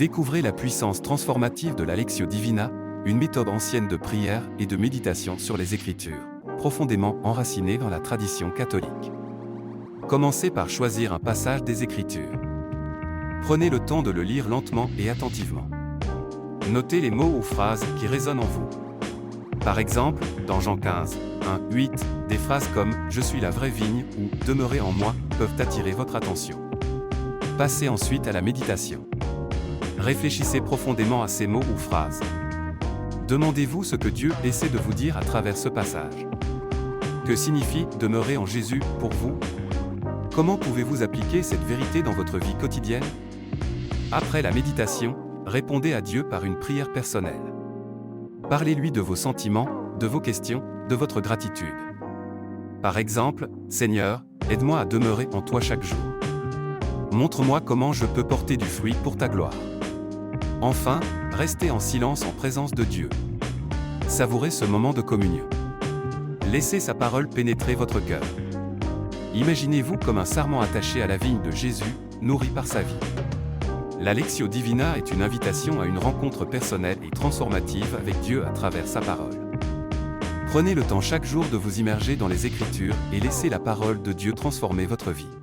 Découvrez la puissance transformative de la Lectio Divina, une méthode ancienne de prière et de méditation sur les Écritures, profondément enracinée dans la tradition catholique. Commencez par choisir un passage des Écritures. Prenez le temps de le lire lentement et attentivement. Notez les mots ou phrases qui résonnent en vous. Par exemple, dans Jean 15, 1, 8, des phrases comme « Je suis la vraie vigne » ou « Demeurez en moi » peuvent attirer votre attention. Passez ensuite à la méditation. Réfléchissez profondément à ces mots ou phrases. Demandez-vous ce que Dieu essaie de vous dire à travers ce passage. Que signifie « demeurer en Jésus » pour vous? Comment pouvez-vous appliquer cette vérité dans votre vie quotidienne? Après la méditation, répondez à Dieu par une prière personnelle. Parlez-lui de vos sentiments, de vos questions, de votre gratitude. Par exemple, « Seigneur, aide-moi à demeurer en toi chaque jour. Montre-moi comment je peux porter du fruit pour ta gloire. » Enfin, restez en silence en présence de Dieu. Savourez ce moment de communion. Laissez sa parole pénétrer votre cœur. Imaginez-vous comme un sarment attaché à la vigne de Jésus, nourri par sa vie. La Lectio Divina est une invitation à une rencontre personnelle et transformative avec Dieu à travers sa parole. Prenez le temps chaque jour de vous immerger dans les Écritures et laissez la parole de Dieu transformer votre vie.